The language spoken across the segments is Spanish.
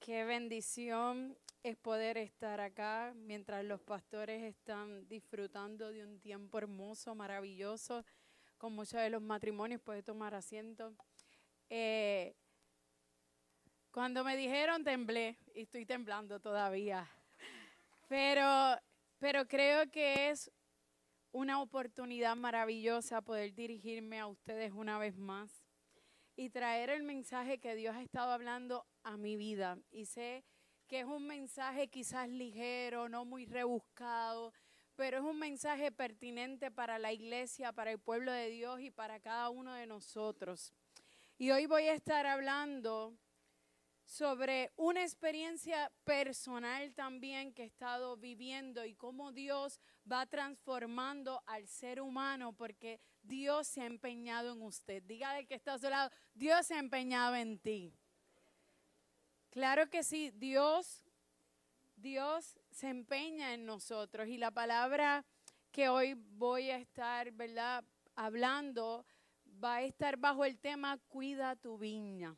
Qué bendición es poder estar acá mientras los pastores están disfrutando de un tiempo hermoso, maravilloso, con muchos de los matrimonios. Puede tomar asiento. Cuando me dijeron temblé, y estoy temblando todavía, pero creo que es una oportunidad maravillosa poder dirigirme a ustedes una vez más y traer el mensaje que Dios ha estado hablando a mi vida. Y sé que es un mensaje quizás ligero, no muy rebuscado, pero es un mensaje pertinente para la iglesia, para el pueblo de Dios y para cada uno de nosotros. Y hoy voy a estar hablando sobre una experiencia personal también que he estado viviendo y cómo Dios va transformando al ser humano, porque Dios se ha empeñado en usted. Dígale que está a su lado, Dios se ha empeñado en ti. Claro que sí, Dios se empeña en nosotros, y la palabra que hoy voy a estar, ¿verdad?, hablando va a estar bajo el tema cuida tu viña.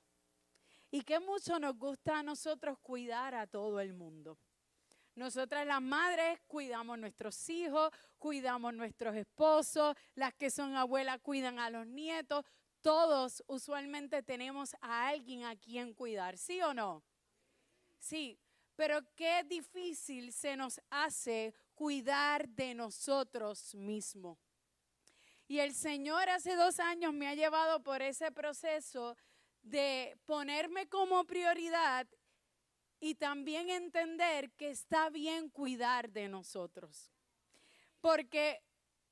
Y que mucho nos gusta a nosotros cuidar a todo el mundo. Nosotras las madres cuidamos nuestros hijos, cuidamos nuestros esposos, las que son abuelas cuidan a los nietos. Todos usualmente tenemos a alguien a quien cuidar, ¿sí o no? Sí, pero qué difícil se nos hace cuidar de nosotros mismos. Y el Señor hace 2 años me ha llevado por ese proceso de ponerme como prioridad y también entender que está bien cuidar de nosotros. Porque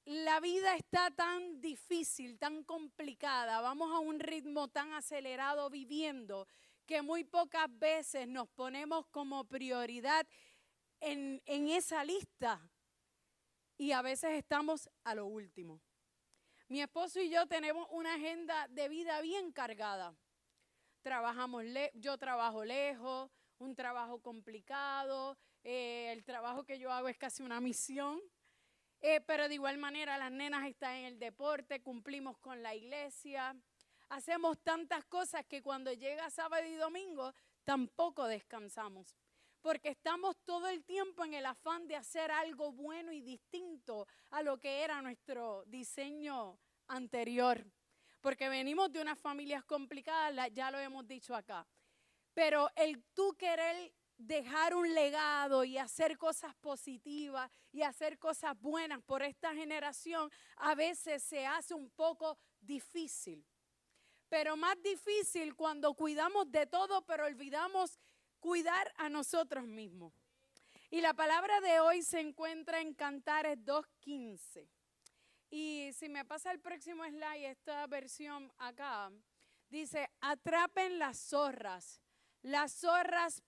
la vida está tan difícil, tan complicada, vamos a un ritmo tan acelerado viviendo, que muy pocas veces nos ponemos como prioridad en esa lista y a veces estamos a lo último. Mi esposo y yo tenemos una agenda de vida bien cargada. Yo trabajo lejos, un trabajo complicado, el trabajo que yo hago es casi una misión, pero de igual manera las nenas están en el deporte, cumplimos con la iglesia, hacemos tantas cosas que cuando llega sábado y domingo tampoco descansamos, porque estamos todo el tiempo en el afán de hacer algo bueno y distinto a lo que era nuestro diseño anterior. Porque venimos de unas familias complicadas, ya lo hemos dicho acá. Pero el tú querer dejar un legado y hacer cosas positivas y hacer cosas buenas por esta generación, a veces se hace un poco difícil. Pero más difícil cuando cuidamos de todo, pero olvidamos cuidar a nosotros mismos. Y la palabra de hoy se encuentra en Cantares 2:15. Y si me pasa el próximo slide, esta versión acá, dice, atrapen las zorras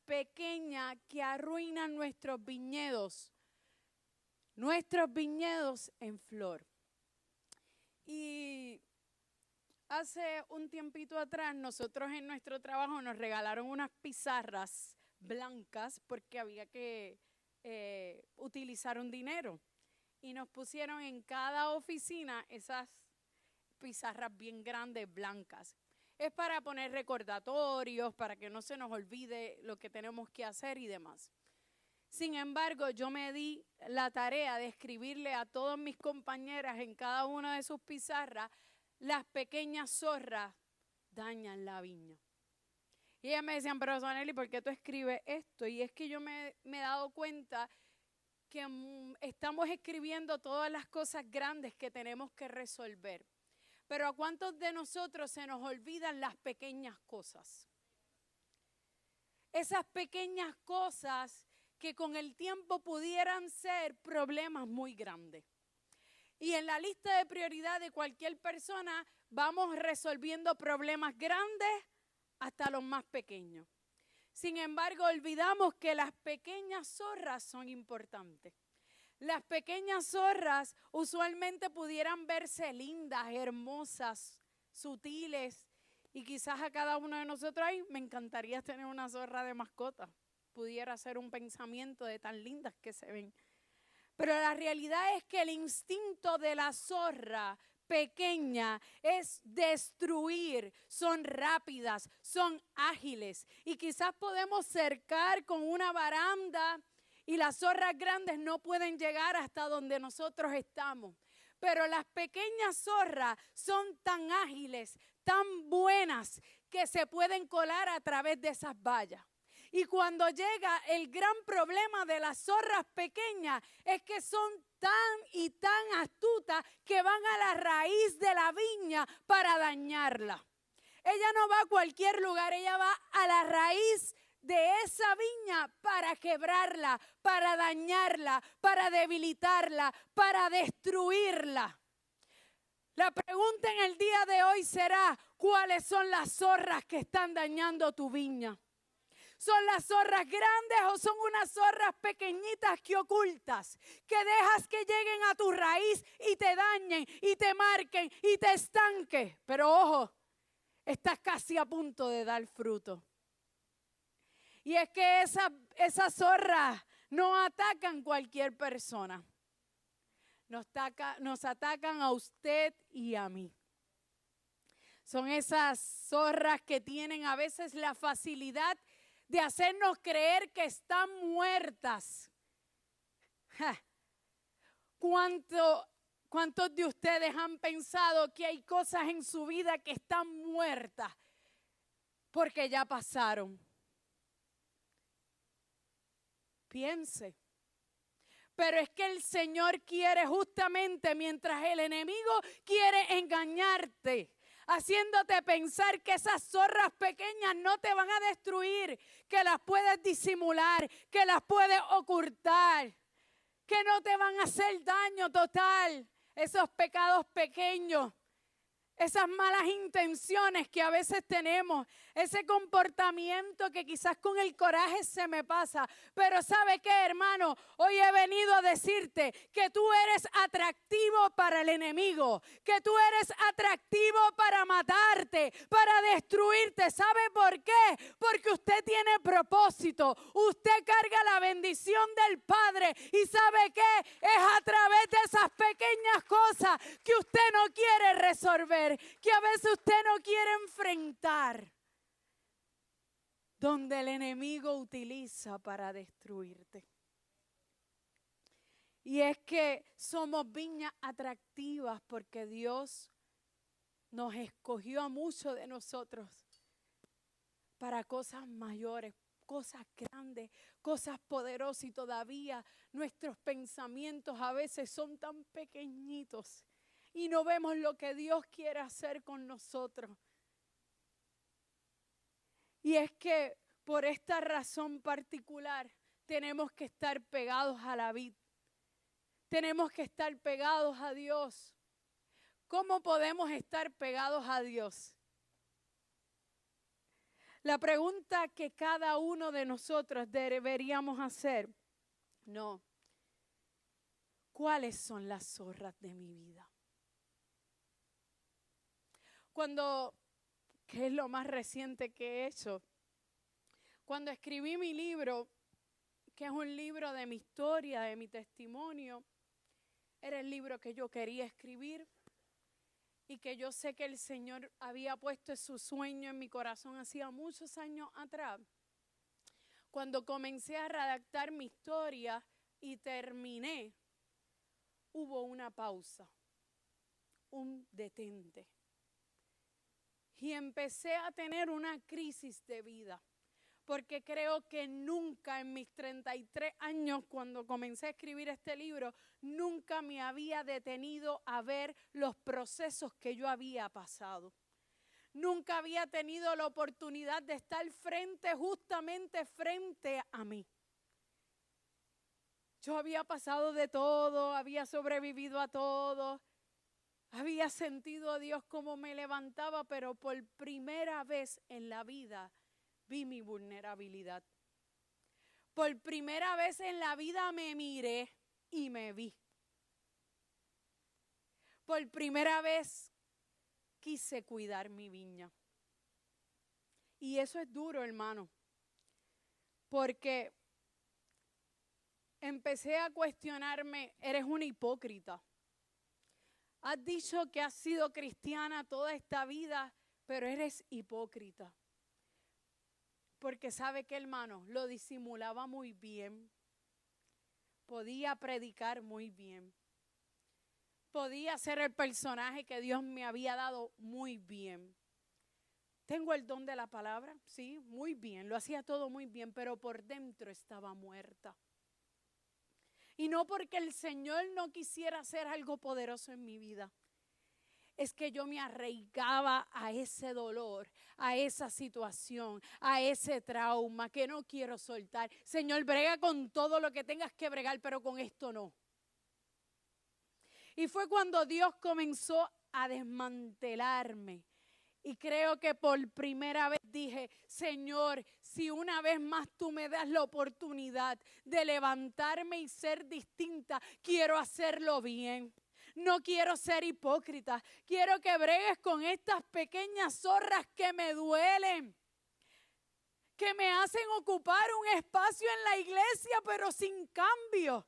pequeñas que arruinan nuestros viñedos en flor. Y hace un tiempito atrás, nosotros en nuestro trabajo nos regalaron unas pizarras blancas porque había que utilizar un dinero. Y nos pusieron en cada oficina esas pizarras bien grandes, blancas. Es para poner recordatorios, para que no se nos olvide lo que tenemos que hacer y demás. Sin embargo, yo me di la tarea de escribirle a todas mis compañeras en cada una de sus pizarras, las pequeñas zorras dañan la viña. Y ellas me decían, pero Soneli, ¿por qué tú escribes esto? Y es que yo me he dado cuenta que estamos escribiendo todas las cosas grandes que tenemos que resolver. Pero ¿a cuántos de nosotros se nos olvidan las pequeñas cosas? Esas pequeñas cosas que con el tiempo pudieran ser problemas muy grandes. Y en la lista de prioridad de cualquier persona vamos resolviendo problemas grandes hasta los más pequeños. Sin embargo, olvidamos que las pequeñas zorras son importantes. Las pequeñas zorras usualmente pudieran verse lindas, hermosas, sutiles. Y quizás a cada uno de nosotros, ay, me encantaría tener una zorra de mascota. Pudiera ser un pensamiento de tan lindas que se ven. Pero la realidad es que el instinto de la zorra pequeña es destruir, son rápidas, son ágiles. Y quizás podemos cercar con una baranda y las zorras grandes no pueden llegar hasta donde nosotros estamos. Pero las pequeñas zorras son tan ágiles, tan buenas, que se pueden colar a través de esas vallas. Y cuando llega el gran problema de las zorras pequeñas es que son tan y tan astutas que van a la raíz de la viña para dañarla. Ella no va a cualquier lugar, ella va a la raíz de esa viña para quebrarla, para dañarla, para debilitarla, para destruirla. La pregunta en el día de hoy será, ¿cuáles son las zorras que están dañando tu viña? ¿Son las zorras grandes o son unas zorras pequeñitas que ocultas, que dejas que lleguen a tu raíz y te dañen y te marquen y te estanquen? Pero ojo, estás casi a punto de dar fruto. Y es que esas zorras no atacan cualquier persona. Nos atacan a usted y a mí. Son esas zorras que tienen a veces la facilidad de hacernos creer que están muertas. ¿Cuántos de ustedes han pensado que hay cosas en su vida que están muertas porque ya pasaron? Piense. Pero es que el Señor quiere justamente, mientras el enemigo quiere engañarte, haciéndote pensar que esas zorras pequeñas no te van a destruir, que las puedes disimular, que las puedes ocultar, que no te van a hacer daño total. Esos pecados pequeños, esas malas intenciones que a veces tenemos, ese comportamiento que quizás con el coraje se me pasa. Pero ¿sabe qué, hermano? Hoy he venido a decirte que tú eres atractivo para el enemigo, que tú eres atractivo para matarte, para destruirte. ¿Sabe por qué? Porque usted tiene propósito, usted carga la bendición del Padre y ¿sabe qué? Es a través de esas pequeñas cosas que usted no quiere resolver, que a veces usted no quiere enfrentar, donde el enemigo utiliza para destruirte. Y es que somos viñas atractivas porque Dios nos escogió a muchos de nosotros para cosas mayores, cosas grandes, cosas poderosas, y todavía nuestros pensamientos a veces son tan pequeñitos y no vemos lo que Dios quiere hacer con nosotros. Y es que por esta razón particular tenemos que estar pegados a la vid. Tenemos que estar pegados a Dios. ¿Cómo podemos estar pegados a Dios? La pregunta que cada uno de nosotros deberíamos hacer, no, ¿cuáles son las zorras de mi vida? ¿Qué es lo más reciente que he hecho? Cuando escribí mi libro, que es un libro de mi historia, de mi testimonio, era el libro que yo quería escribir y que yo sé que el Señor había puesto su sueño en mi corazón hacía muchos años atrás. Cuando comencé a redactar mi historia y terminé, hubo una pausa, un detente. Y empecé a tener una crisis de vida, porque creo que nunca en mis 33 años, cuando comencé a escribir este libro, nunca me había detenido a ver los procesos que yo había pasado. Nunca había tenido la oportunidad de estar justamente frente a mí. Yo había pasado de todo, había sobrevivido a todo. Había sentido a Dios como me levantaba, pero por primera vez en la vida vi mi vulnerabilidad. Por primera vez en la vida me miré y me vi. Por primera vez quise cuidar mi viña. Y eso es duro, hermano, porque empecé a cuestionarme, eres una hipócrita. Has dicho que has sido cristiana toda esta vida, pero eres hipócrita. Porque sabe que, hermano, lo disimulaba muy bien. Podía predicar muy bien. Podía ser el personaje que Dios me había dado muy bien. Tengo el don de la palabra, sí, muy bien. Lo hacía todo muy bien, pero por dentro estaba muerta. Y no porque el Señor no quisiera hacer algo poderoso en mi vida. Es que yo me arraigaba a ese dolor, a esa situación, a ese trauma que no quiero soltar. Señor, brega con todo lo que tengas que bregar, pero con esto no. Y fue cuando Dios comenzó a desmantelarme. Y creo que por primera vez dije, Señor, si una vez más tú me das la oportunidad de levantarme y ser distinta, quiero hacerlo bien. No quiero ser hipócrita. Quiero que bregues con estas pequeñas zorras que me duelen, que me hacen ocupar un espacio en la iglesia, pero sin cambio.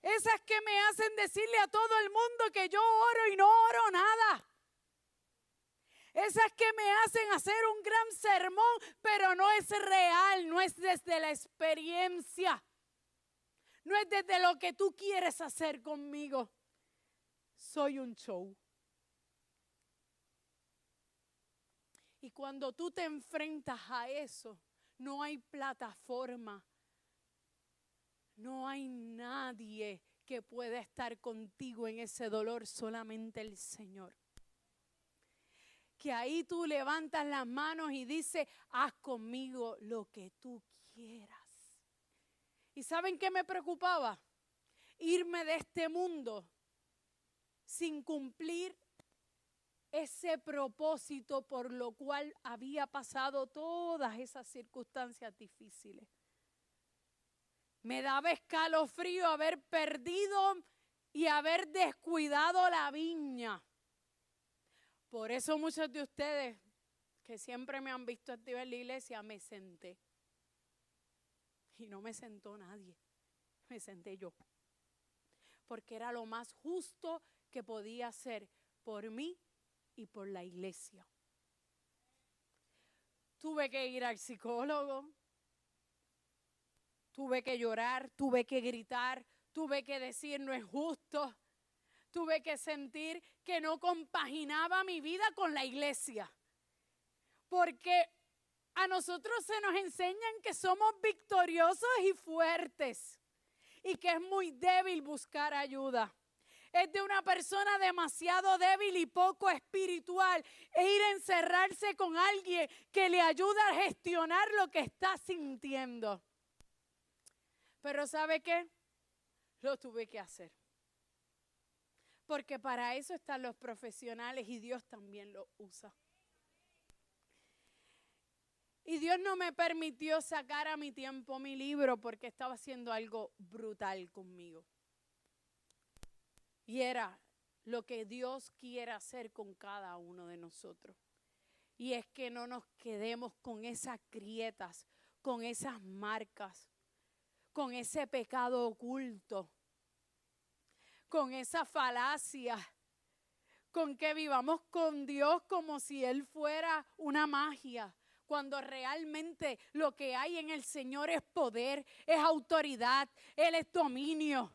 Esas que me hacen decirle a todo el mundo que yo oro y no oro nada. Esas que me hacen hacer un gran sermón, pero no es real, no es desde la experiencia. No es desde lo que tú quieres hacer conmigo. Soy un show. Y cuando tú te enfrentas a eso, no hay plataforma. No hay nadie que pueda estar contigo en ese dolor, solamente el Señor. Que ahí tú levantas las manos y dices, haz conmigo lo que tú quieras. ¿Y saben qué me preocupaba? Irme de este mundo sin cumplir ese propósito por lo cual había pasado todas esas circunstancias difíciles. Me daba escalofrío haber perdido y haber descuidado la viña. Por eso muchos de ustedes que siempre me han visto activa en la iglesia, me senté. Y no me sentó nadie, me senté yo. Porque era lo más justo que podía hacer por mí y por la iglesia. Tuve que ir al psicólogo, tuve que llorar, tuve que gritar, tuve que decir no es justo. Tuve que sentir que no compaginaba mi vida con la iglesia. Porque a nosotros se nos enseñan que somos victoriosos y fuertes. Y que es muy débil buscar ayuda. Es de una persona demasiado débil y poco espiritual. E ir a encerrarse con alguien que le ayuda a gestionar lo que está sintiendo. Pero ¿sabe qué? Lo tuve que hacer. Porque para eso están los profesionales y Dios también lo usa. Y Dios no me permitió sacar a mi tiempo mi libro porque estaba haciendo algo brutal conmigo. Y era lo que Dios quiere hacer con cada uno de nosotros. Y es que no nos quedemos con esas grietas, con esas marcas, con ese pecado oculto, con esa falacia, con que vivamos con Dios como si Él fuera una magia, cuando realmente lo que hay en el Señor es poder, es autoridad, Él es dominio.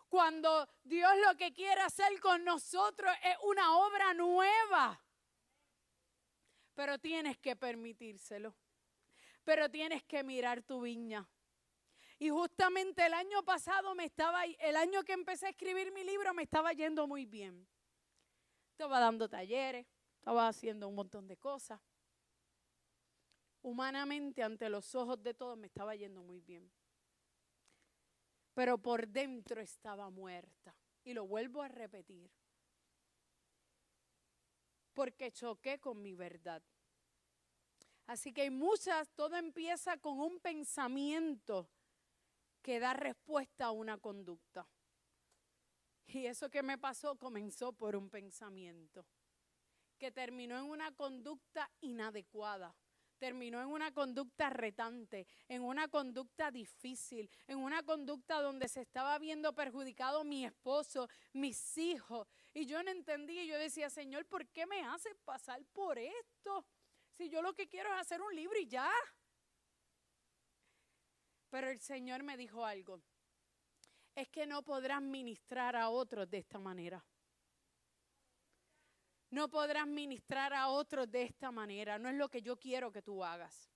Cuando Dios lo que quiere hacer con nosotros es una obra nueva. Pero tienes que permitírselo. Pero tienes que mirar tu viña. Y justamente el año pasado el año que empecé a escribir mi libro me estaba yendo muy bien. Estaba dando talleres, estaba haciendo un montón de cosas. Humanamente, ante los ojos de todos, me estaba yendo muy bien. Pero por dentro estaba muerta. Y lo vuelvo a repetir. Porque choqué con mi verdad. Así que hay muchas, todo empieza con un pensamiento que da respuesta a una conducta. Y eso que me pasó comenzó por un pensamiento que terminó en una conducta inadecuada, terminó en una conducta retante, en una conducta difícil, en una conducta donde se estaba viendo perjudicado mi esposo, mis hijos. Y yo no entendía, y yo decía, Señor, ¿por qué me haces pasar por esto? Si yo lo que quiero es hacer un libro y ya. Pero el Señor me dijo algo, es que no podrás ministrar a otros de esta manera. No podrás ministrar a otros de esta manera, no es lo que yo quiero que tú hagas.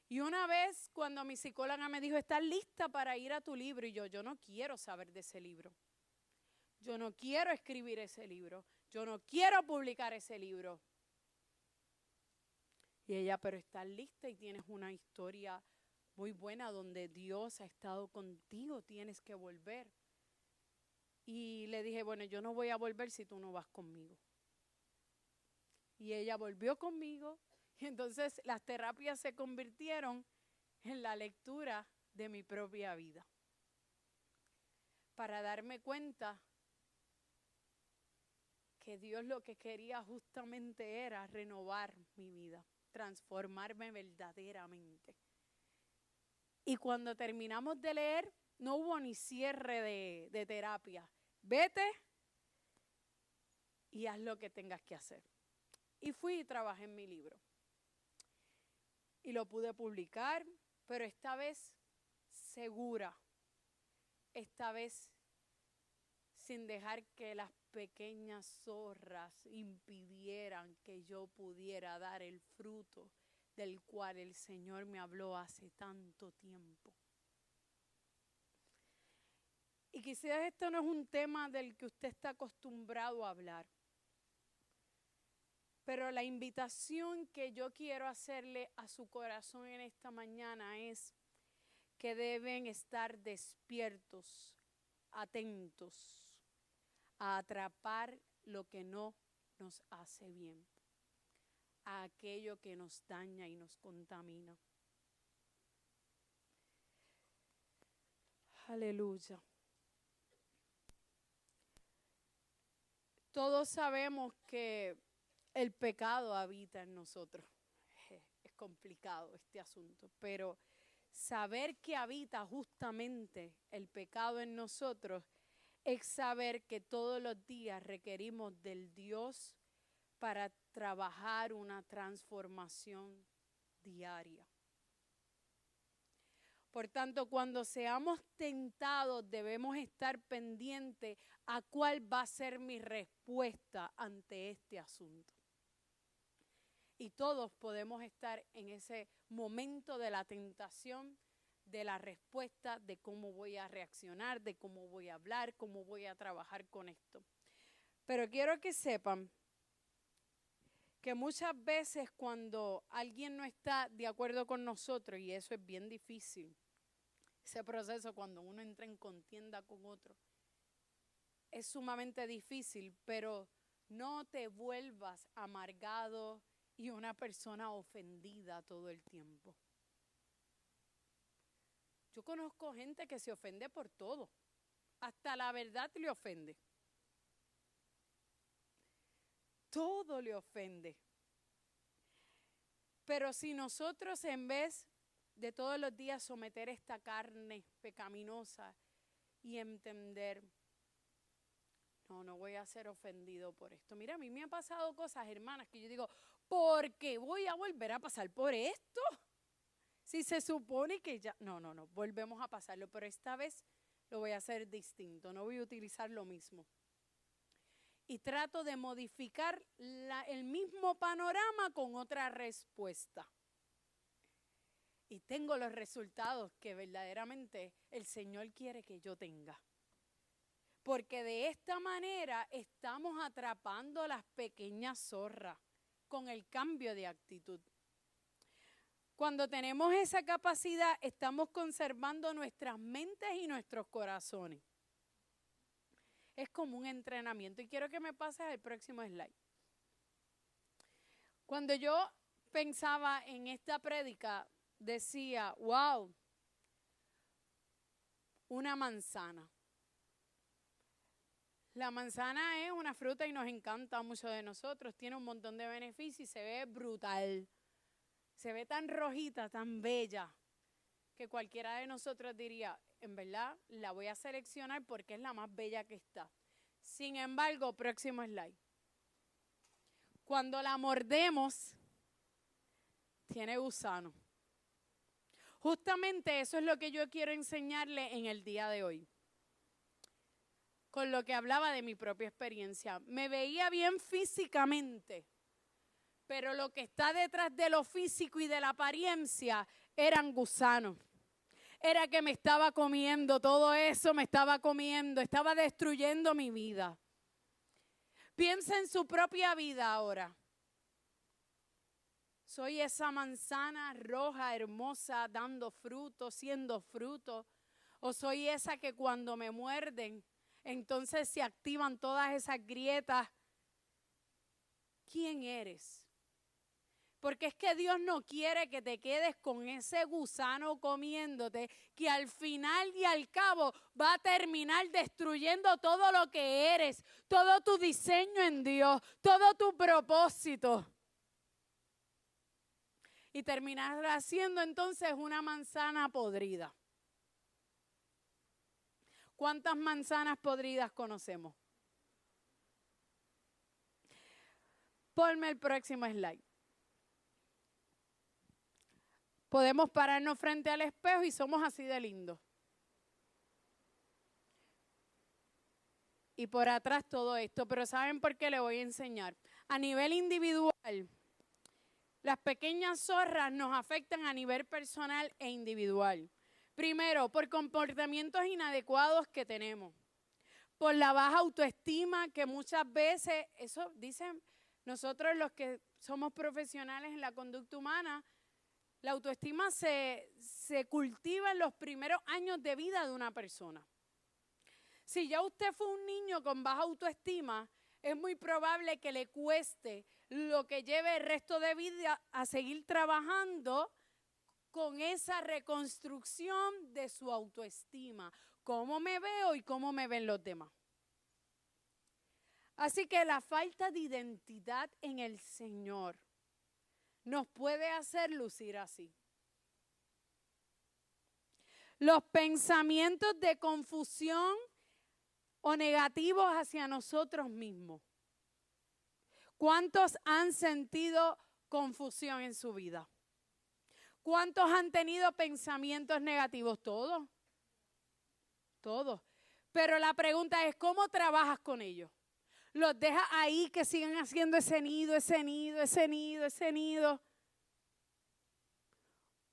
Y una vez cuando mi psicóloga me dijo, ¿estás lista para ir a tu libro? Y yo no quiero saber de ese libro. Yo no quiero escribir ese libro. Yo no quiero publicar ese libro. Y ella, pero estás lista y tienes una historia muy buena donde Dios ha estado contigo, tienes que volver. Y le dije, bueno, yo no voy a volver si tú no vas conmigo. Y ella volvió conmigo y entonces las terapias se convirtieron en la lectura de mi propia vida. Para darme cuenta que Dios lo que quería justamente era renovar mi vida, transformarme verdaderamente. Y cuando terminamos de leer, no hubo ni cierre de terapia. Vete y haz lo que tengas que hacer. Y fui y trabajé en mi libro. Y lo pude publicar, pero esta vez segura. Esta vez sin dejar que las pequeñas zorras impidieran que yo pudiera dar el fruto del cual el Señor me habló hace tanto tiempo. Y quizás esto no es un tema del que usted está acostumbrado a hablar. Pero la invitación que yo quiero hacerle a su corazón en esta mañana es que deben estar despiertos, atentos, a atrapar lo que no nos hace bien, a aquello que nos daña y nos contamina. Aleluya. Todos sabemos que el pecado habita en nosotros. Es complicado este asunto, pero saber que habita justamente el pecado en nosotros es saber que todos los días requerimos del Dios para trabajar una transformación diaria. Por tanto, cuando seamos tentados, debemos estar pendientes a cuál va a ser mi respuesta ante este asunto. Y todos podemos estar en ese momento de la tentación, de la respuesta, de cómo voy a reaccionar, de cómo voy a hablar, cómo voy a trabajar con esto. Pero quiero que sepan que muchas veces cuando alguien no está de acuerdo con nosotros, y eso es bien difícil, ese proceso cuando uno entra en contienda con otro, es sumamente difícil, pero no te vuelvas amargado y una persona ofendida todo el tiempo. Yo conozco gente que se ofende por todo, hasta la verdad le ofende. Todo le ofende. Pero si nosotros en vez de todos los días someter esta carne pecaminosa y entender, no voy a ser ofendido por esto. Mira, a mí me han pasado cosas, hermanas, que yo digo, ¿por qué voy a volver a pasar por esto? Si se supone que ya, no, volvemos a pasarlo, pero esta vez lo voy a hacer distinto, no voy a utilizar lo mismo. Y trato de modificar el mismo panorama con otra respuesta. Y tengo los resultados que verdaderamente el Señor quiere que yo tenga. Porque de esta manera estamos atrapando a las pequeñas zorras con el cambio de actitud. Cuando tenemos esa capacidad, estamos conservando nuestras mentes y nuestros corazones. Es como un entrenamiento. Y quiero que me pases al próximo slide. Cuando yo pensaba en esta prédica, decía, wow, una manzana. La manzana es una fruta y nos encanta a muchos de nosotros. Tiene un montón de beneficios y se ve brutal. se ve tan rojita, tan bella, que cualquiera de nosotros diría, en verdad, la voy a seleccionar porque es la más bella que está. Sin embargo, próximo slide. Cuando la mordemos, tiene gusano. Justamente eso es lo que yo quiero enseñarle en el día de hoy. Con lo que hablaba de mi propia experiencia. Me veía bien físicamente, pero lo que está detrás de lo físico y de la apariencia eran gusanos. Era que me estaba comiendo, todo eso me estaba comiendo, estaba destruyendo mi vida. Piensa en su propia vida ahora. Soy esa manzana roja, hermosa, dando fruto, siendo fruto. O soy esa que cuando me muerden, entonces se activan todas esas grietas. ¿Quién eres? Porque es que Dios no quiere que te quedes con ese gusano comiéndote, que al final y al cabo va a terminar destruyendo todo lo que eres, todo tu diseño en Dios, todo tu propósito. Y terminar siendo entonces una manzana podrida. ¿Cuántas manzanas podridas conocemos? Ponme el próximo slide. Podemos pararnos frente al espejo y somos así de lindos. Y por atrás todo esto, pero ¿saben por qué le voy a enseñar? A nivel individual, las pequeñas zorras nos afectan a nivel personal e individual. Primero, por comportamientos inadecuados que tenemos, por la baja autoestima que muchas veces, eso dicen nosotros los que somos profesionales en la conducta humana, la autoestima se cultiva en los primeros años de vida de una persona. Si ya usted fue un niño con baja autoestima, es muy probable que le cueste lo que lleve el resto de vida a seguir trabajando con esa reconstrucción de su autoestima. Cómo me veo y cómo me ven los demás. Así que la falta de identidad en el Señor nos puede hacer lucir así. Los pensamientos de confusión o negativos hacia nosotros mismos. ¿Cuántos han sentido confusión en su vida? ¿Cuántos han tenido pensamientos negativos? Todos. Todos. Pero la pregunta es, ¿cómo trabajas con ellos? ¿Los dejas ahí que sigan haciendo ese nido, ese nido, ese nido, ese nido?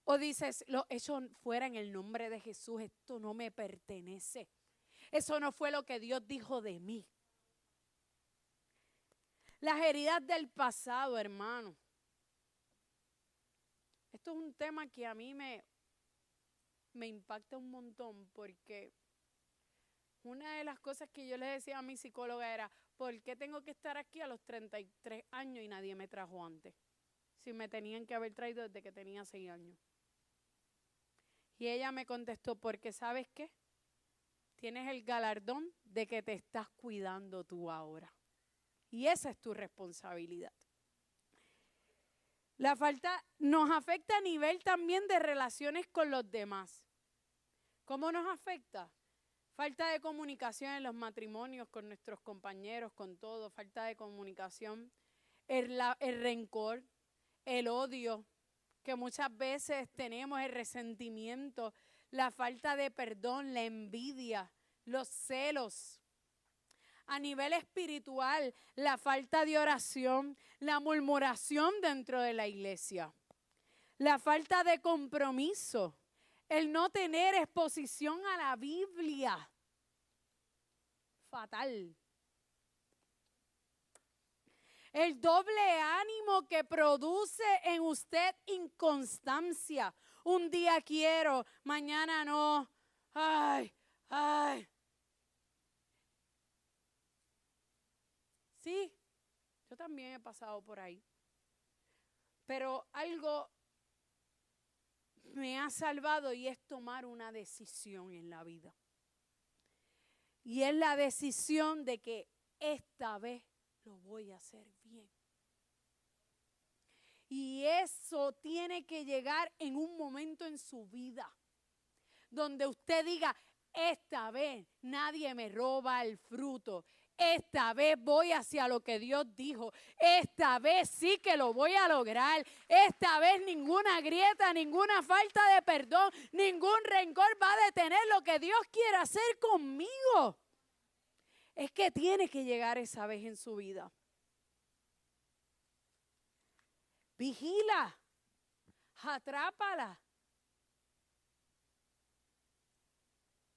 O dices, eso fuera en el nombre de Jesús, esto no me pertenece. Eso no fue lo que Dios dijo de mí. Las heridas del pasado, hermano. Esto es un tema que a mí me impacta un montón porque una de las cosas que yo le decía a mi psicóloga era, ¿por qué tengo que estar aquí a los 33 años y nadie me trajo antes? Si me tenían que haber traído desde que tenía 6 años. Y ella me contestó, porque ¿sabes qué? Tienes el galardón de que te estás cuidando tú ahora. Y esa es tu responsabilidad. La falta nos afecta a nivel también de relaciones con los demás. ¿Cómo nos afecta? Falta de comunicación en los matrimonios con nuestros compañeros, con todo. Falta de comunicación, el rencor, el odio que muchas veces tenemos, el resentimiento, la falta de perdón, la envidia, los celos. A nivel espiritual, la falta de oración, la murmuración dentro de la iglesia, la falta de compromiso, el no tener exposición a la Biblia. Fatal. El doble ánimo que produce en usted inconstancia. Un día quiero, mañana no. Ay. Sí, yo también he pasado por ahí. Pero algo me ha salvado y es tomar una decisión en la vida. Y es la decisión de que esta vez lo voy a hacer bien. Y eso tiene que llegar en un momento en su vida donde usted diga, esta vez nadie me roba el fruto. Esta vez voy hacia lo que Dios dijo. Esta vez sí que lo voy a lograr. Esta vez ninguna grieta, ninguna falta de perdón, ningún rencor va a detener lo que Dios quiere hacer conmigo. Es que tiene que llegar esa vez en su vida. Vigila, atrápala.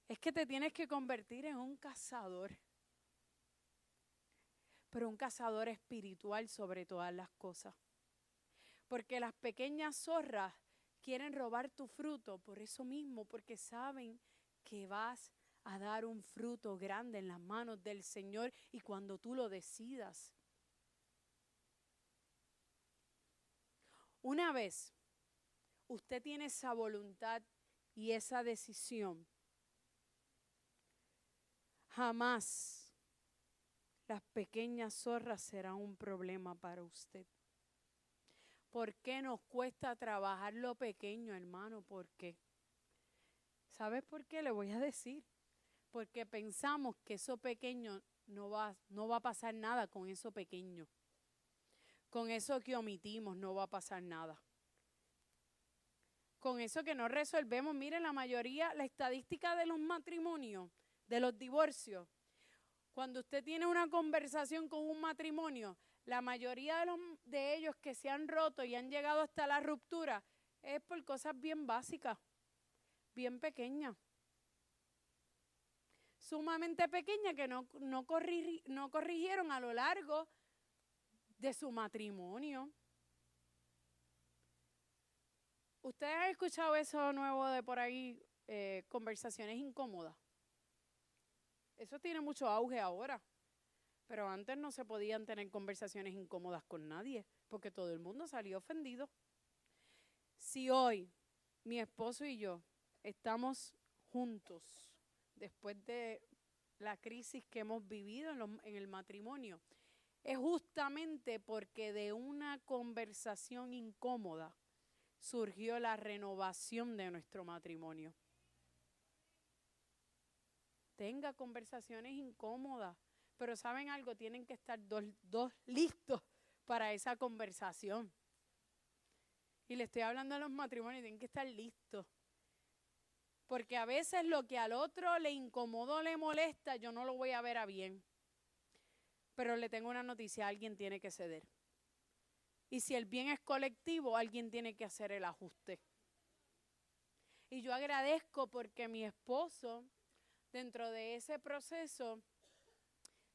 Es que te tienes que convertir en un cazador. Pero un cazador espiritual sobre todas las cosas. Porque las pequeñas zorras quieren robar tu fruto por eso mismo, porque saben que vas a dar un fruto grande en las manos del Señor y cuando tú lo decidas. Una vez usted tiene esa voluntad y esa decisión, jamás las pequeñas zorras serán un problema para usted. ¿Por qué nos cuesta trabajar lo pequeño, hermano? ¿Por qué? ¿Sabes por qué? Le voy a decir. Porque pensamos que eso pequeño no va a pasar nada con eso pequeño. Con eso que omitimos no va a pasar nada. Con eso que no resolvemos, miren la mayoría, la estadística de los matrimonios, de los divorcios. Cuando usted tiene una conversación con un matrimonio, la mayoría de ellos que se han roto y han llegado hasta la ruptura es por cosas bien básicas, bien pequeñas. Sumamente pequeñas que no corrigieron a lo largo de su matrimonio. ¿Ustedes han escuchado eso nuevo de por ahí, conversaciones incómodas? Eso tiene mucho auge ahora, pero antes no se podían tener conversaciones incómodas con nadie, porque todo el mundo salió ofendido. Si hoy mi esposo y yo estamos juntos después de la crisis que hemos vivido en el matrimonio, es justamente porque de una conversación incómoda surgió la renovación de nuestro matrimonio. Tenga conversaciones incómodas, pero ¿saben algo? Tienen que estar dos listos para esa conversación. Y le estoy hablando a los matrimonios, tienen que estar listos. Porque a veces lo que al otro le incomoda o le molesta, yo no lo voy a ver a bien. Pero le tengo una noticia, alguien tiene que ceder. Y si el bien es colectivo, alguien tiene que hacer el ajuste. Y yo agradezco porque mi esposo, dentro de ese proceso,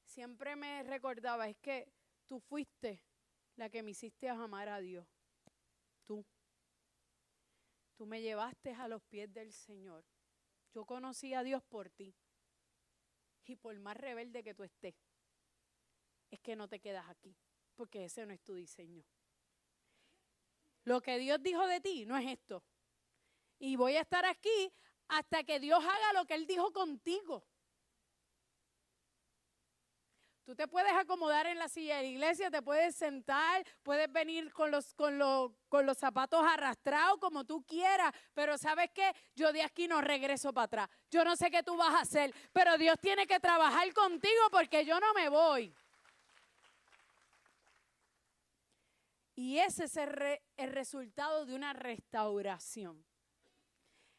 siempre me recordaba, es que tú fuiste la que me hiciste amar a Dios. Tú me llevaste a los pies del Señor. Yo conocí a Dios por ti. Y por más rebelde que tú estés, es que no te quedas aquí, porque ese no es tu diseño. Lo que Dios dijo de ti no es esto. Y voy a estar aquí hasta que Dios haga lo que Él dijo contigo. Tú te puedes acomodar en la silla de la iglesia, te puedes sentar, puedes venir con los zapatos arrastrados como tú quieras, pero ¿sabes qué? Yo de aquí no regreso para atrás. Yo no sé qué tú vas a hacer, pero Dios tiene que trabajar contigo porque yo no me voy. Y ese es el resultado de una restauración.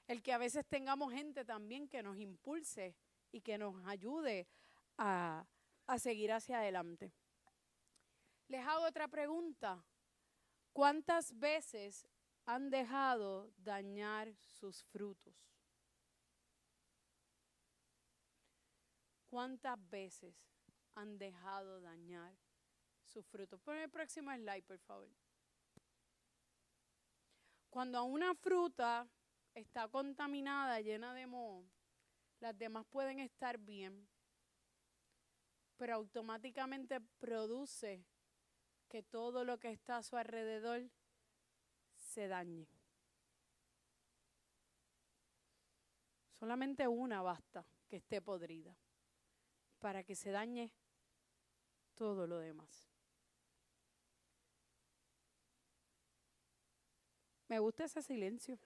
El que a veces tengamos gente también que nos impulse y que nos ayude a seguir hacia adelante. Les hago otra pregunta. ¿Cuántas veces han dejado dañar sus frutos? ¿Cuántas veces han dejado dañar sus frutos? Pon el próximo slide, por favor. Cuando una fruta está contaminada, llena de moho, las demás pueden estar bien, pero automáticamente produce que todo lo que está a su alrededor se dañe. Solamente una basta que esté podrida para que se dañe todo lo demás. Me gusta ese silencio.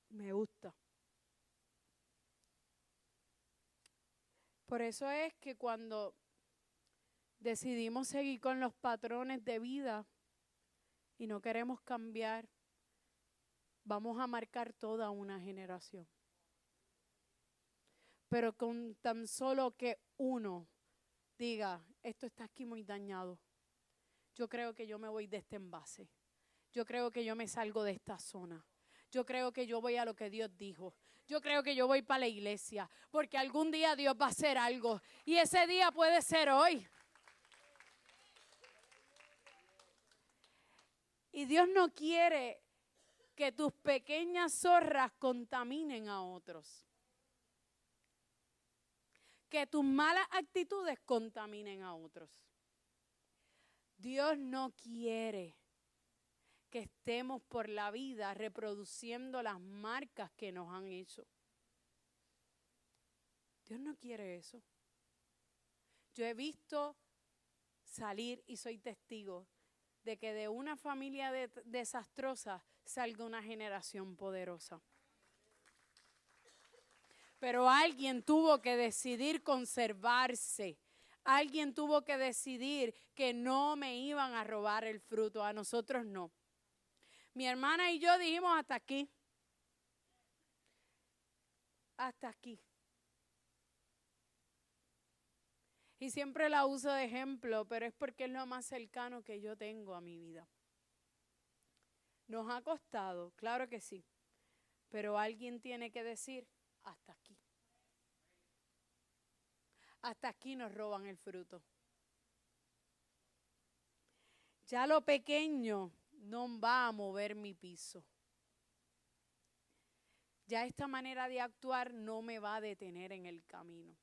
Me gusta. Por eso es que cuando decidimos seguir con los patrones de vida y no queremos cambiar, vamos a marcar toda una generación. Pero con tan solo que uno diga, esto está aquí muy dañado, yo creo que yo me voy de este envase, yo creo que yo me salgo de esta zona, yo creo que yo voy a lo que Dios dijo, yo creo que yo voy para la iglesia, porque algún día Dios va a hacer algo y ese día puede ser hoy. Y Dios no quiere que tus pequeñas zorras contaminen a otros. Que tus malas actitudes contaminen a otros. Dios no quiere que estemos por la vida reproduciendo las marcas que nos han hecho. Dios no quiere eso. Yo he visto salir y soy testigo de que de una familia desastrosa salga una generación poderosa. Pero alguien tuvo que decidir conservarse. Alguien tuvo que decidir que no me iban a robar el fruto. A nosotros no. Mi hermana y yo dijimos hasta aquí. Hasta aquí. Y siempre la uso de ejemplo, pero es porque es lo más cercano que yo tengo a mi vida. Nos ha costado, claro que sí, pero alguien tiene que decir, hasta aquí. Hasta aquí nos roban el fruto. Ya lo pequeño no va a mover mi piso. Ya esta manera de actuar no me va a detener en el camino.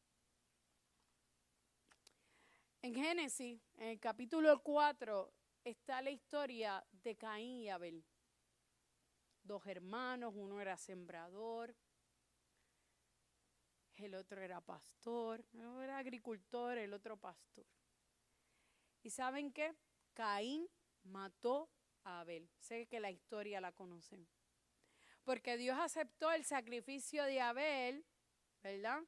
En Génesis, en el capítulo 4, está la historia de Caín y Abel. Dos hermanos, uno era sembrador, el otro era pastor, uno era agricultor, el otro pastor. ¿Y saben qué? Caín mató a Abel. Sé que la historia la conocen. Porque Dios aceptó el sacrificio de Abel, ¿verdad?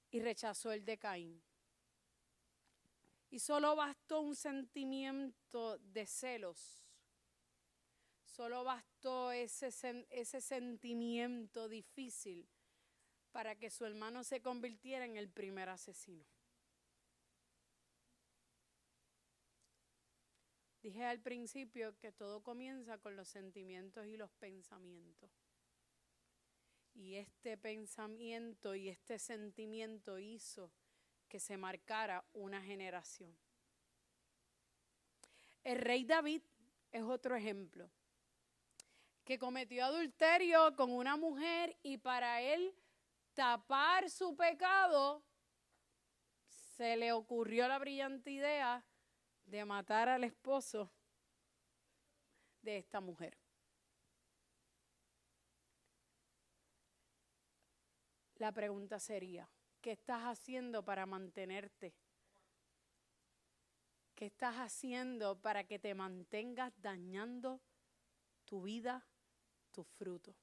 Y rechazó el de Caín. Y solo bastó un sentimiento de celos. Solo bastó ese sentimiento difícil para que su hermano se convirtiera en el primer asesino. Dije al principio que todo comienza con los sentimientos y los pensamientos. Y este pensamiento y este sentimiento hizo que se marcara una generación. El rey David es otro ejemplo, que cometió adulterio con una mujer y para él tapar su pecado, se le ocurrió la brillante idea de matar al esposo de esta mujer. La pregunta sería, ¿qué estás haciendo para mantenerte? ¿Qué estás haciendo para que te mantengas dañando tu vida, tu fruto?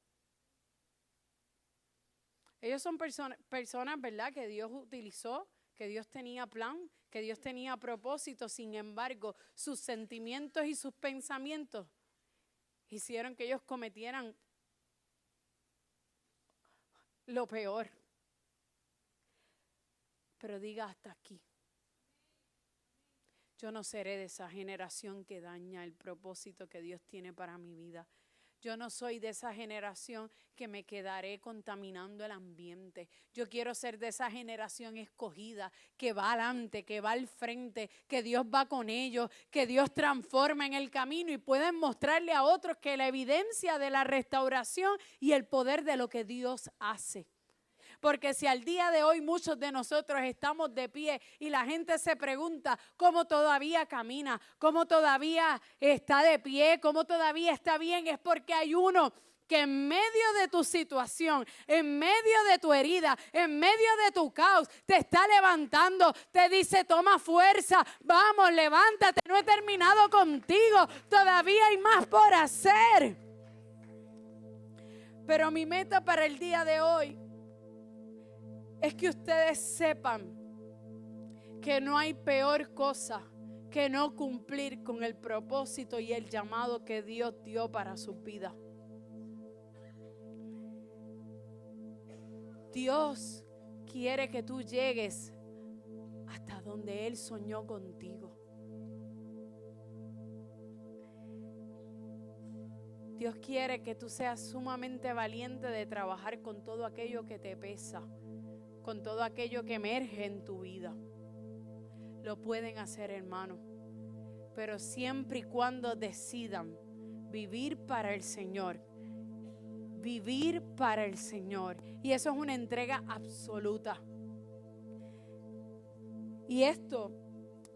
Ellos son personas, ¿verdad?, que Dios utilizó, que Dios tenía plan, que Dios tenía propósito. Sin embargo, sus sentimientos y sus pensamientos hicieron que ellos cometieran lo peor. Pero diga hasta aquí. Yo no seré de esa generación que daña el propósito que Dios tiene para mi vida. Yo no soy de esa generación que me quedaré contaminando el ambiente. Yo quiero ser de esa generación escogida, que va adelante, que va al frente, que Dios va con ellos, que Dios transforma en el camino y pueden mostrarle a otros que la evidencia de la restauración y el poder de lo que Dios hace. Porque si al día de hoy muchos de nosotros estamos de pie y la gente se pregunta cómo todavía camina, cómo todavía está de pie, cómo todavía está bien, es porque hay uno que en medio de tu situación, en medio de tu herida, en medio de tu caos, te está levantando, te dice, toma fuerza, vamos, levántate, no he terminado contigo, todavía hay más por hacer. Pero mi meta para el día de hoy es que ustedes sepan que no hay peor cosa que no cumplir con el propósito y el llamado que Dios dio para sus vidas. Dios quiere que tú llegues hasta donde Él soñó contigo. Dios quiere que tú seas sumamente valiente de trabajar con todo aquello que te pesa, con todo aquello que emerge en tu vida. Lo pueden hacer, hermano, pero siempre y cuando decidan vivir para el Señor. Vivir para el Señor. Y eso es una entrega absoluta. Y esto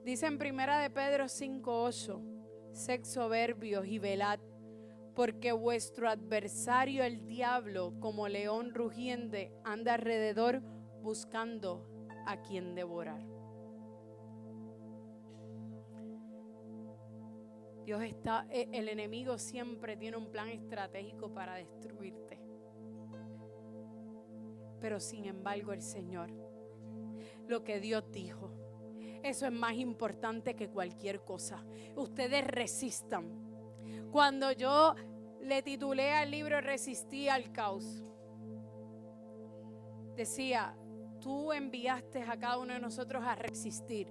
dice en 1 Pedro 5:8: sed soberbios y velad, porque vuestro adversario el diablo, como león rugiente, anda alrededor buscando a quien devorar. El enemigo siempre tiene un plan estratégico para destruirte. Pero sin embargo el Señor, lo que Dios dijo, eso es más importante que cualquier cosa. Ustedes resistan. Cuando yo le titulé al libro Resistí al caos, decía, tú enviaste a cada uno de nosotros a resistir.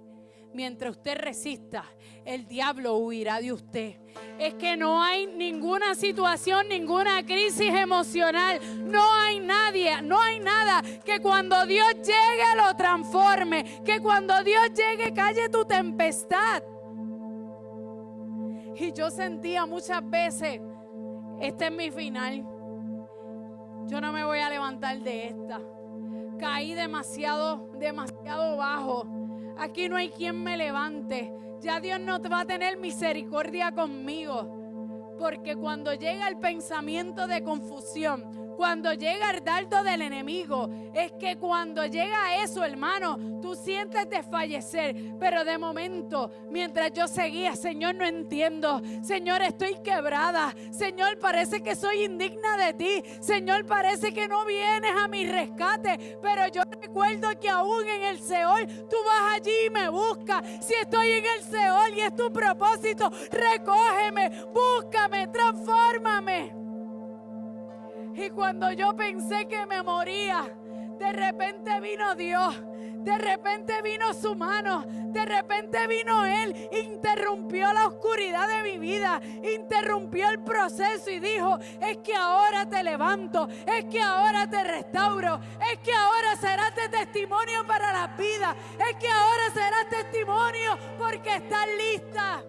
Mientras usted resista, el diablo huirá de usted. Es que no hay ninguna situación, ninguna crisis emocional. No hay nada que cuando Dios llegue lo transforme. Que cuando Dios llegue calle tu tempestad. Y yo sentía muchas veces, este es mi final. Yo no me voy a levantar de esta. Caí demasiado bajo. Aquí no hay quien me levante. Ya Dios no va a tener misericordia conmigo. Porque cuando llega el pensamiento de confusión, cuando llega el dardo del enemigo, es que cuando llega eso, hermano, tú sientes desfallecer. Pero de momento, mientras yo seguía, Señor, no entiendo. Señor, estoy quebrada. Señor, parece que soy indigna de ti. Señor, parece que no vienes a mi rescate. Pero yo recuerdo que aún en el Seol, tú vas allí y me buscas. Si estoy en el Seol y es tu propósito, recógeme, búscame, transfórmame. Y cuando yo pensé que me moría, de repente vino Dios, de repente vino su mano, de repente vino Él, interrumpió la oscuridad de mi vida, interrumpió el proceso y dijo, es que ahora te levanto, es que ahora te restauro, es que ahora serás de testimonio para las vidas, es que ahora serás testimonio porque estás lista.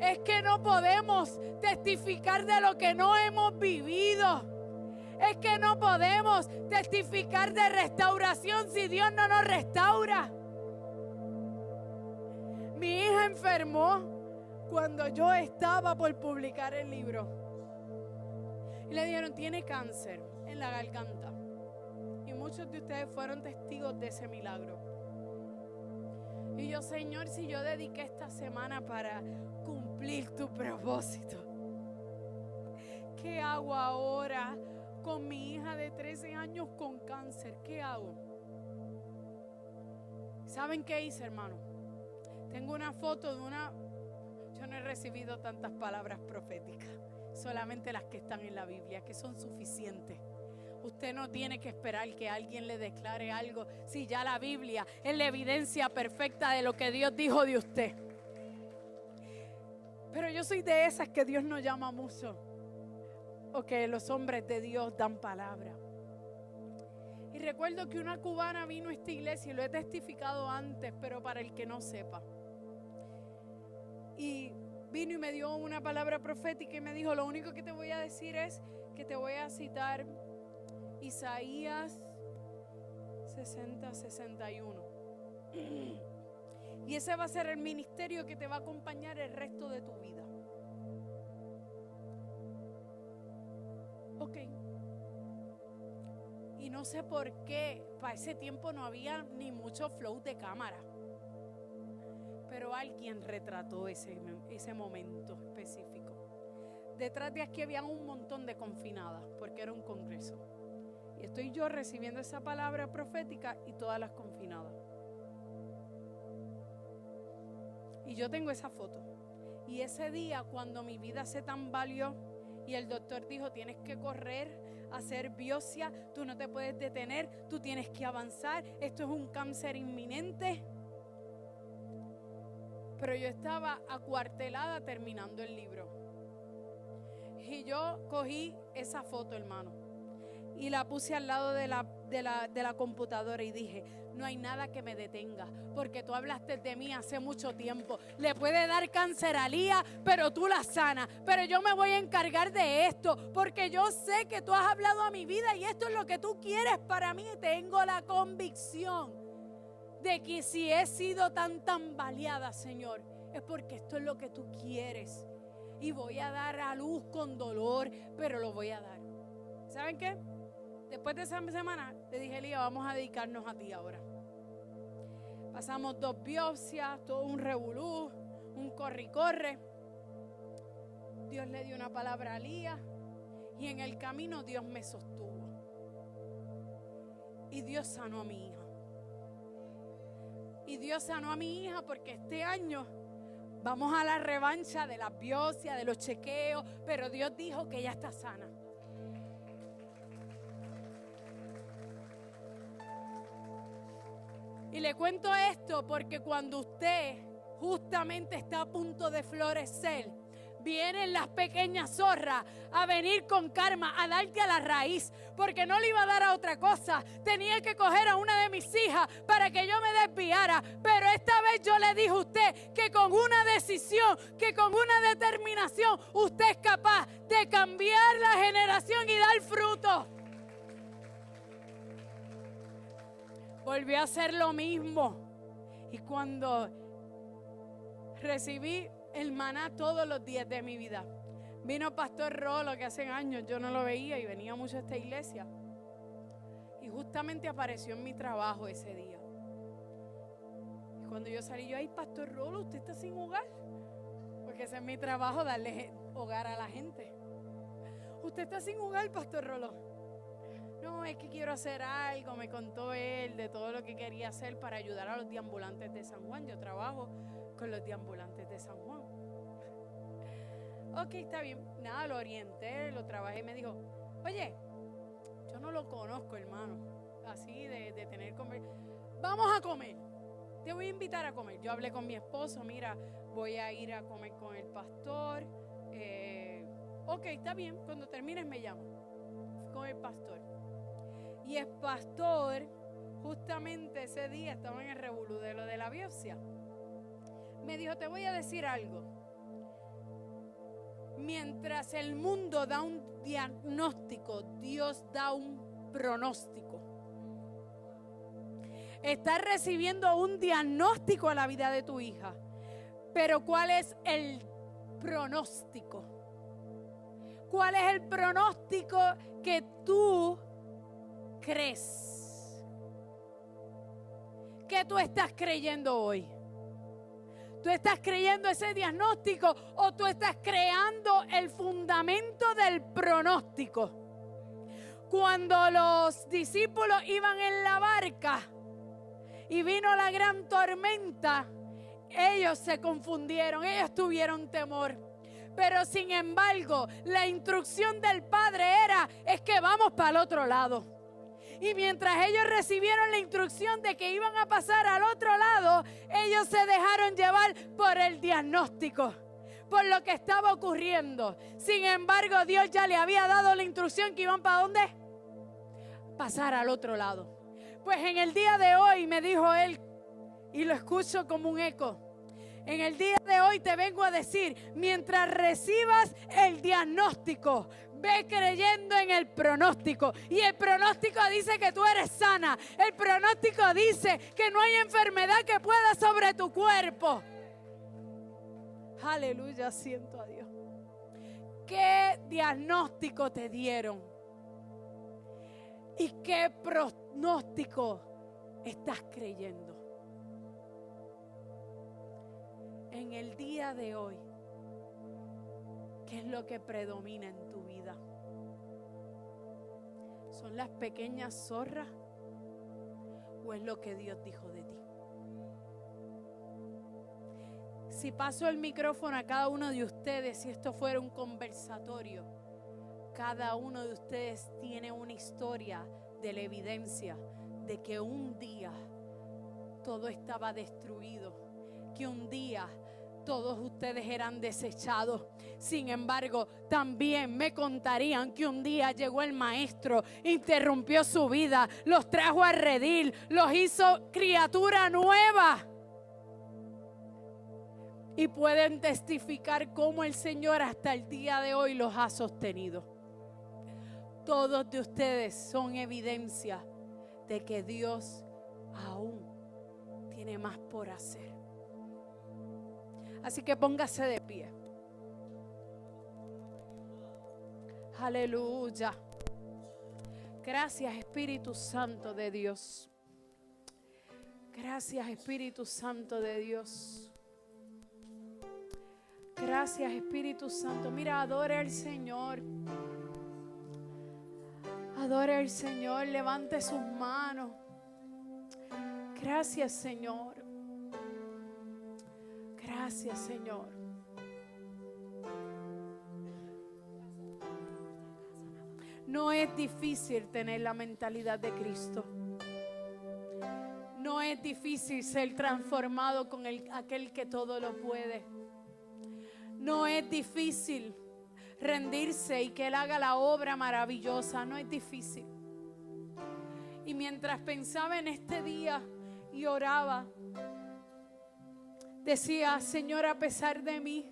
Es que no podemos testificar de lo que no hemos vivido. Es que no podemos testificar de restauración si Dios no nos restaura. Mi hija enfermó cuando yo estaba por publicar el libro. Y le dijeron, tiene cáncer en la garganta. Y muchos de ustedes fueron testigos de ese milagro. Y yo, Señor, si yo dediqué esta semana para cumplir tu propósito, ¿qué hago ahora con mi hija de 13 años con cáncer? ¿Qué hago? ¿Saben qué hice, hermano? Tengo una foto de yo no he recibido tantas palabras proféticas, solamente las que están en la Biblia, que son suficientes. Usted no tiene que esperar que alguien le declare algo si ya la Biblia es la evidencia perfecta de lo que Dios dijo de usted. Pero yo soy de esas que Dios no llama mucho, o que los hombres de Dios dan palabra. Y recuerdo que una cubana vino a esta iglesia y lo he testificado antes, pero para el que no sepa. Y vino y me dio una palabra profética y me dijo, lo único que te voy a decir es que te voy a citar Isaías 60-61. Y ese va a ser el ministerio que te va a acompañar el resto de tu vida. Ok. Y no sé por qué, para ese tiempo no había ni mucho flow de cámara. Pero alguien retrató ese momento específico. Detrás de aquí había un montón de confinadas, porque era un congreso. Y estoy yo recibiendo esa palabra profética y todas las confinadas. Y yo tengo esa foto. Y ese día, cuando mi vida se tambaleó y el doctor dijo, tienes que correr, hacer biopsia, tú no te puedes detener, tú tienes que avanzar, esto es un cáncer inminente. Pero yo estaba acuartelada terminando el libro. Y yo cogí esa foto, hermano, y la puse al lado de la computadora y dije, no hay nada que me detenga, porque tú hablaste de mí hace mucho tiempo. Le puede dar cáncer a Lía, pero tú la sanas. Pero yo me voy a encargar de esto, porque yo sé que tú has hablado a mi vida y esto es lo que tú quieres para mí. Tengo la convicción de que si he sido tan tambaleada, Señor, es porque esto es lo que tú quieres. Y voy a dar a luz con dolor, pero lo voy a dar. ¿Saben qué? Después de esa semana le dije, Lía, vamos a dedicarnos a ti ahora. Pasamos 2 biopsias, todo un revolú, un corre. Dios le dio una palabra a Lía y en el camino Dios me sostuvo. Y Dios sanó a mi hija. Y Dios sanó a mi hija porque este año vamos a la revancha de las biopsias, de los chequeos, pero Dios dijo que ella está sana. Y le cuento esto porque cuando usted justamente está a punto de florecer, vienen las pequeñas zorras a venir con karma, a darte a la raíz, porque no le iba a dar a otra cosa. Tenía que coger a una de mis hijas para que yo me desviara, pero esta vez yo le dije a usted que con una decisión, que con una determinación, usted es capaz de cambiar la generación y dar fruto. Volví a hacer lo mismo. Y cuando recibí el maná todos los días de mi vida, vino Pastor Rolo, que hace años yo no lo veía y venía mucho a esta iglesia. Y justamente apareció en mi trabajo ese día. Y cuando yo salí, yo, ay, Pastor Rolo, ¿usted está sin hogar? Porque ese es mi trabajo, darle hogar a la gente. ¿Usted está sin hogar, Pastor Rolo? No, es que quiero hacer algo, me contó él de todo lo que quería hacer para ayudar a los deambulantes de San Juan. Yo trabajo con los deambulantes de San Juan. Ok, está bien. Nada, lo orienté, lo trabajé y me dijo, oye, yo no lo conozco, hermano, así de tener comer. Vamos a comer, te voy a invitar a comer. Yo hablé con mi esposo, mira, voy a ir a comer con el pastor. Ok, está bien, cuando termines me llama. Fui con el pastor. Y el pastor, justamente ese día, estaba en el revolú de lo de la biopsia. Me dijo, te voy a decir algo. Mientras el mundo da un diagnóstico, Dios da un pronóstico. Estás recibiendo un diagnóstico a la vida de tu hija. Pero ¿cuál es el pronóstico? ¿Cuál es el pronóstico que tú crees? ¿Qué tú estás creyendo hoy? ¿Tú estás creyendo ese diagnóstico o tú estás creando el fundamento del pronóstico? Cuando los discípulos iban en la barca y vino la gran tormenta, ellos se confundieron, ellos tuvieron temor. Pero sin embargo, la instrucción del Padre es que vamos para el otro lado. Y mientras ellos recibieron la instrucción de que iban a pasar al otro lado, ellos se dejaron llevar por el diagnóstico, por lo que estaba ocurriendo. Sin embargo, Dios ya le había dado la instrucción que iban ¿para dónde? Pasar al otro lado. Pues en el día de hoy me dijo él, y lo escucho como un eco, en el día de hoy te vengo a decir, mientras recibas el diagnóstico, Ve creyendo en el pronóstico. Y el pronóstico dice que tú eres sana. El pronóstico dice que no hay enfermedad que pueda sobre tu cuerpo. Aleluya, siento a Dios. ¿Qué diagnóstico te dieron? ¿Y qué pronóstico estás creyendo? En el día de hoy, ¿qué es lo que predomina en tu vida? ¿Son las pequeñas zorras o es lo que Dios dijo de ti? Si paso el micrófono a cada uno de ustedes, si esto fuera un conversatorio, cada uno de ustedes tiene una historia de la evidencia de que un día todo estaba destruido, que un día todos ustedes eran desechados. Sin embargo, también me contarían que un día llegó el maestro, interrumpió su vida, los trajo a redil, los hizo criatura nueva. Y pueden testificar cómo el Señor hasta el día de hoy los ha sostenido. Todos de ustedes son evidencia de que Dios aún tiene más por hacer. Así que póngase de pie. Aleluya. Gracias, Espíritu Santo de Dios. Gracias, Espíritu Santo de Dios. Gracias, Espíritu Santo. Mira, adore al Señor. Adore al Señor. Levante sus manos. Gracias, Señor. Gracias, Señor. No es difícil tener la mentalidad de Cristo. No es difícil ser transformado con aquel que todo lo puede. No es difícil rendirse y que Él haga la obra maravillosa. No es difícil. Y mientras pensaba en este día y oraba, decía: Señor, a pesar de mí,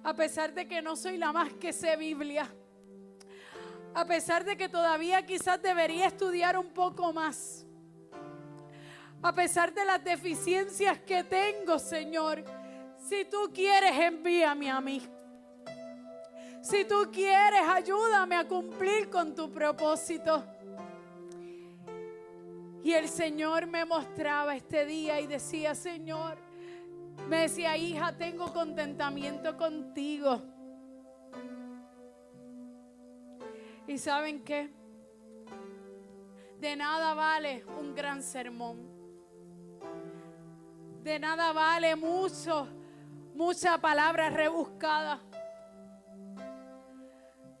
a pesar de que no soy la más que sé Biblia, a pesar de que todavía quizás debería estudiar un poco más, a pesar de las deficiencias que tengo, Señor, si tú quieres, envíame a mí. Si tú quieres, ayúdame a cumplir con tu propósito. Y el Señor me mostraba este día y decía: Señor, me decía: hija, tengo contentamiento contigo. ¿Y saben qué? De nada vale un gran sermón. De nada vale mucha palabra rebuscada.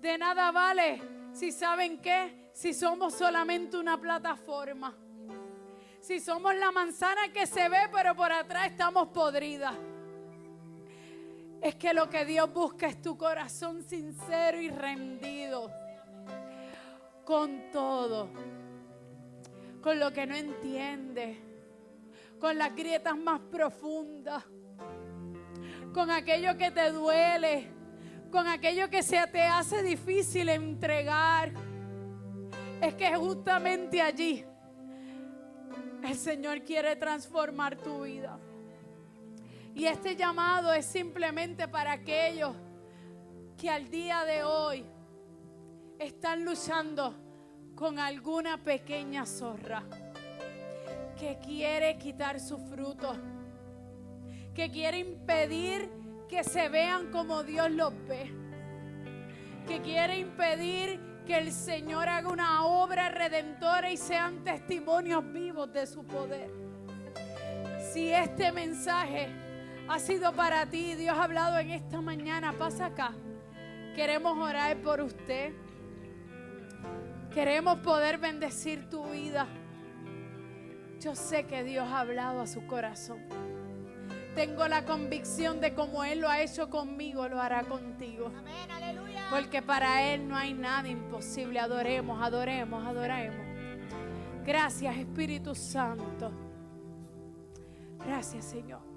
De nada vale si saben qué, si somos solamente una plataforma. Si somos la manzana que se ve, pero por atrás estamos podridas. Es que lo que Dios busca es tu corazón sincero y rendido. Con todo. Con lo que no entiendes. Con las grietas más profundas. Con aquello que te duele. Con aquello que se te hace difícil entregar. Es que justamente allí el Señor quiere transformar tu vida. Y este llamado es simplemente para aquellos que al día de hoy están luchando con alguna pequeña zorra que quiere quitar su fruto, que quiere impedir que se vean como Dios los ve, que quiere impedir que el Señor haga una obra redentora y sean testimonios vivos de su poder. Si este mensaje ha sido para ti, Dios ha hablado en esta mañana, pasa acá. Queremos orar por usted. Queremos poder bendecir tu vida. Yo sé que Dios ha hablado a su corazón. Tengo la convicción de como Él lo ha hecho conmigo, lo hará contigo. Amén, aleluya. Porque para Él no hay nada imposible. Adoremos, adoremos, adoremos. Gracias, Espíritu Santo. Gracias, Señor.